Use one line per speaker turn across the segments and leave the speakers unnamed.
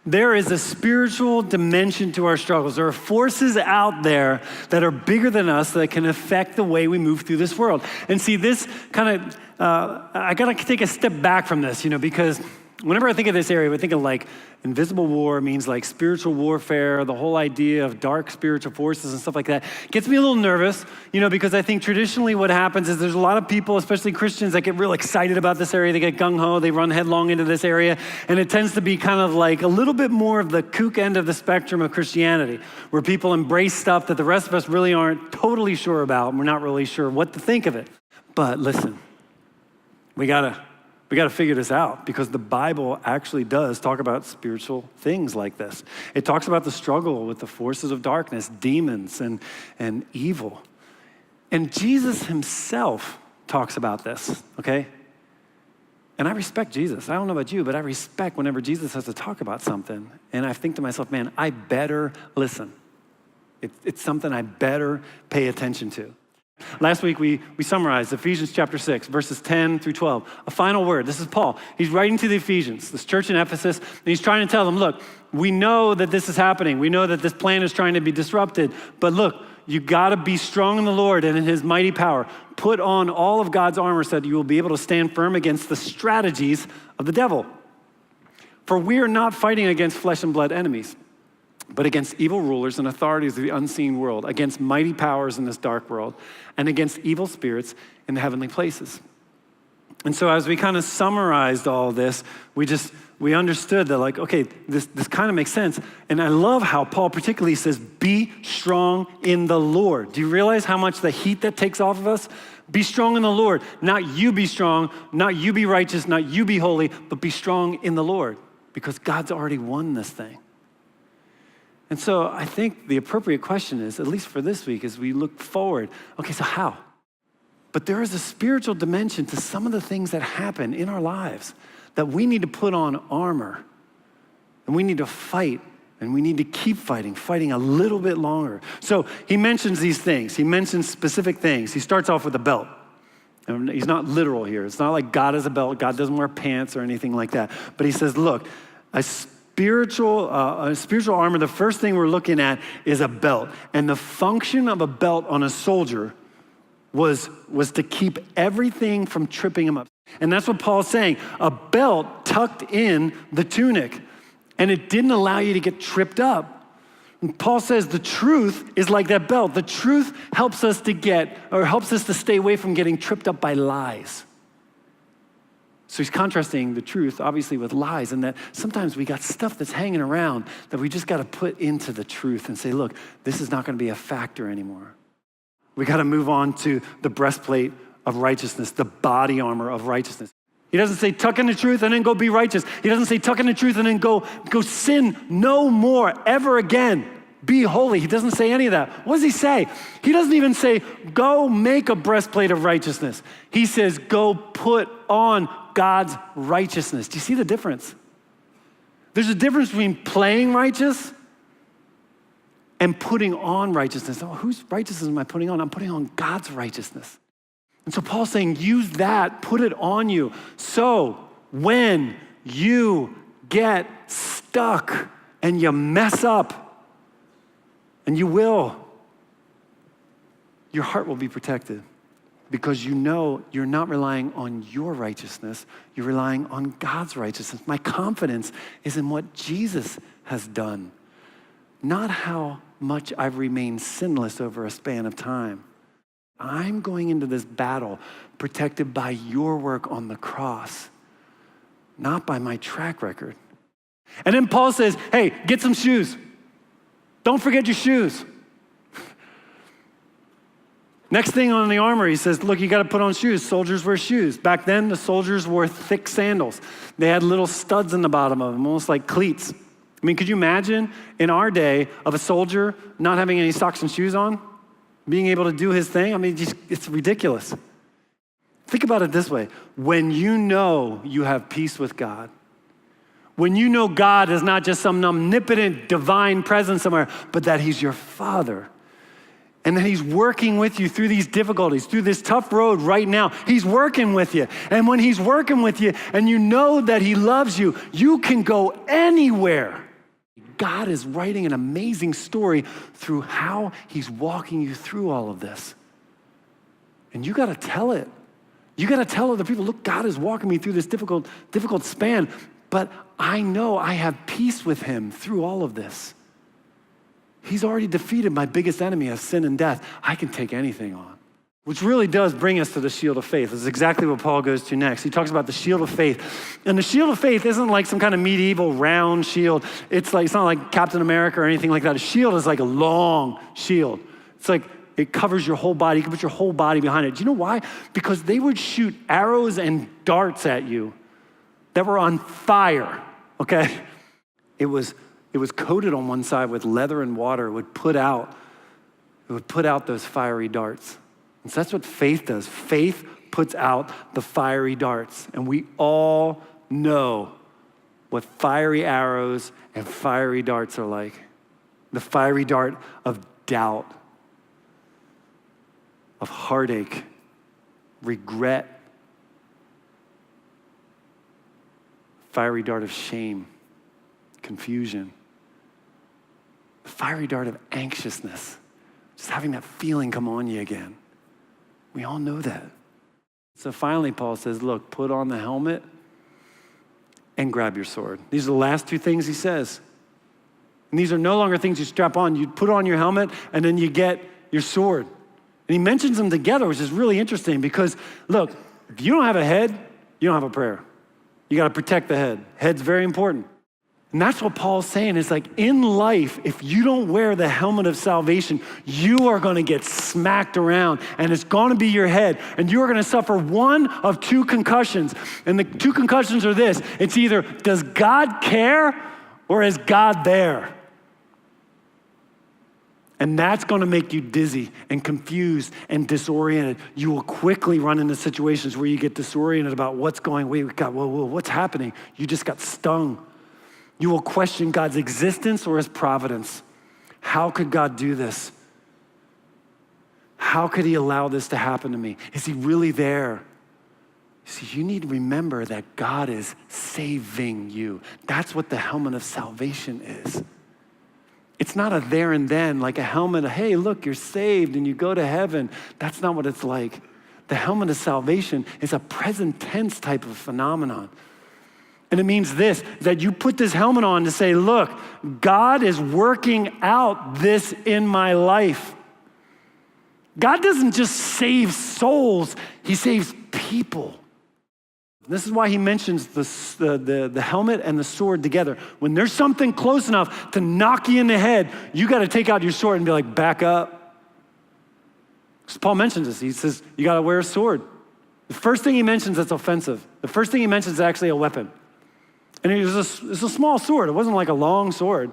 There is a spiritual dimension to our struggles. There are forces out there that are bigger than us that can affect the way we move through this world. And see, this kind of, I gotta take a step back from this, because whenever I think of this area, I think of like invisible war means like spiritual warfare, the whole idea of dark spiritual forces and stuff like that. It gets me a little nervous, because I think traditionally what happens is there's a lot of people, especially Christians, that get real excited about this area. They get gung-ho, they run headlong into this area, and it tends to be kind of like a little bit more of the kook end of the spectrum of Christianity, where people embrace stuff that the rest of us really aren't totally sure about, and we're not really sure what to think of it. But listen, we gotta figure this out, because the Bible actually does talk about spiritual things like this. It talks about the struggle with the forces of darkness, demons, and evil. And Jesus himself talks about this, okay? And I respect Jesus. I don't know about you, but I respect whenever Jesus has to talk about something. And I think to myself, man, I better listen. It's something I better pay attention to. Last week, we summarized Ephesians chapter 6, verses 10 through 12. A final word. This is Paul. He's writing to the Ephesians, this church in Ephesus, and he's trying to tell them, look, we know that this is happening. We know that this plan is trying to be disrupted. But look, you got to be strong in the Lord and in his mighty power. Put on all of God's armor so that you will be able to stand firm against the strategies of the devil. For we are not fighting against flesh and blood enemies, but against evil rulers and authorities of the unseen world, against mighty powers in this dark world, and against evil spirits in the heavenly places. And so as we kind of summarized all this, we understood that like, okay, this kind of makes sense. And I love how Paul particularly says, be strong in the Lord. Do you realize how much the heat that takes off of us? Be strong in the Lord. Not you be strong, not you be righteous, not you be holy, but be strong in the Lord, because God's already won this thing. And so I think the appropriate question is, at least for this week, as we look forward, okay, so how? But there is a spiritual dimension to some of the things that happen in our lives that we need to put on armor, and we need to fight, and we need to keep fighting a little bit longer. So he mentions these things. He mentions specific things. He starts off with a belt. And he's not literal here. It's not like God has a belt. God doesn't wear pants or anything like that. But he says, look, a spiritual armor, the first thing we're looking at is a belt. And the function of a belt on a soldier was to keep everything from tripping him up. And that's what Paul's saying. A belt tucked in the tunic, and it didn't allow you to get tripped up. And Paul says the truth is like that belt. The truth helps us to stay away from getting tripped up by lies. So he's contrasting the truth, obviously, with lies, and that sometimes we got stuff that's hanging around that we just got to put into the truth and say, look, this is not going to be a factor anymore. We got to move on to the breastplate of righteousness, the body armor of righteousness. He doesn't say tuck in the truth and then go be righteous. He doesn't say tuck in the truth and then go sin no more ever again. Be holy. He doesn't say any of that. What does he say? He doesn't even say go make a breastplate of righteousness. He says go put on God's righteousness. Do you see the difference? There's a difference between playing righteous and putting on righteousness. Oh, whose righteousness am I putting on? I'm putting on God's righteousness. And so Paul's saying, use that, put it on you. So when you get stuck and you mess up, and you will, your heart will be protected, because you know you're not relying on your righteousness, you're relying on God's righteousness. My confidence is in what Jesus has done, not how much I've remained sinless over a span of time. I'm going into this battle protected by your work on the cross, not by my track record. And then Paul says, hey, get some shoes. Don't forget your shoes. Next thing on the armor, he says, look, you got to put on shoes. Soldiers wear shoes. Back then, the soldiers wore thick sandals. They had little studs in the bottom of them, almost like cleats. I mean, could you imagine in our day of a soldier not having any socks and shoes on, being able to do his thing? I mean, it's ridiculous. Think about it this way. When you know you have peace with God, when you know God is not just some omnipotent divine presence somewhere, but that he's your Father, and that he's working with you through these difficulties, through this tough road right now. He's working with you. And when he's working with you and you know that he loves you, you can go anywhere God is writing an amazing story through how he's walking you through all of this. And you got to tell it. You got to tell other people, look, God is walking me through this difficult span, but I know I have peace with him through all of this. He's already defeated my biggest enemy of sin and death. I can take anything on. Which really does bring us to the shield of faith. This is exactly what Paul goes to next. He talks about the shield of faith. And the shield of faith isn't like some kind of medieval round shield. It's not like Captain America or anything like that. A shield is like a long shield. It's like it covers your whole body. You can put your whole body behind it. Do you know why? Because they would shoot arrows and darts at you that were on fire, okay? It was coated on one side with leather and water. It would put out those fiery darts. And so that's what faith does. Faith puts out the fiery darts. And we all know what fiery arrows and fiery darts are like. The fiery dart of doubt, of heartache, regret, fiery dart of shame, confusion, the fiery dart of anxiousness, just having that feeling come on you again. We all know that. So finally, Paul says, look, put on the helmet and grab your sword. These are the last two things he says. And these are no longer things you strap on. You put on your helmet and then you get your sword. And he mentions them together, which is really interesting because, look, if you don't have a head, you don't have a prayer. You got to protect the head. Head's very important. And that's what Paul's saying is like in life, if you don't wear the helmet of salvation, you are going to get smacked around and it's going to be your head and you are going to suffer one of two concussions. And the two concussions are this. It's either, does God care or is God there? And that's going to make you dizzy and confused and disoriented. You will quickly run into situations where you get disoriented about what's going, what's happening? You just got stung. You will question God's existence or his providence. How could God do this? How could he allow this to happen to me? Is he really there? See, you need to remember that God is saving you. That's what the helmet of salvation is. It's not a there and then, like a helmet, hey, look, you're saved and you go to heaven. That's not what it's like. The helmet of salvation is a present tense type of phenomenon. And it means this, that you put this helmet on to say, look, God is working out this in my life. God doesn't just save souls, he saves people. This is why he mentions the helmet and the sword together. When there's something close enough to knock you in the head, you got to take out your sword and be like, back up. So Paul mentions this. He says, you got to wear a sword. The first thing he mentions that's offensive. The first thing he mentions is actually a weapon. And it's a small sword. It wasn't like a long sword.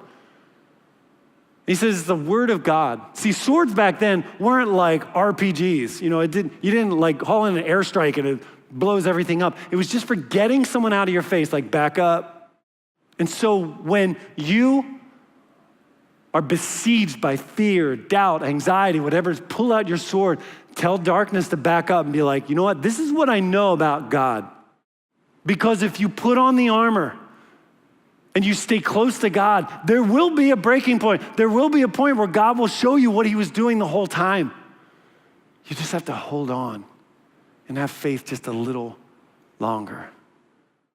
He says the word of God. See, swords back then weren't like RPGs. You know, you didn't like haul in an airstrike and it blows everything up. It was just for getting someone out of your face, like back up. And so when you are besieged by fear, doubt, anxiety, whatever, pull out your sword, tell darkness to back up and be like, you know what? This is what I know about God. Because if you put on the armor and you stay close to God, there will be a breaking point. There will be a point where God will show you what he was doing the whole time. You just have to hold on and have faith just a little longer.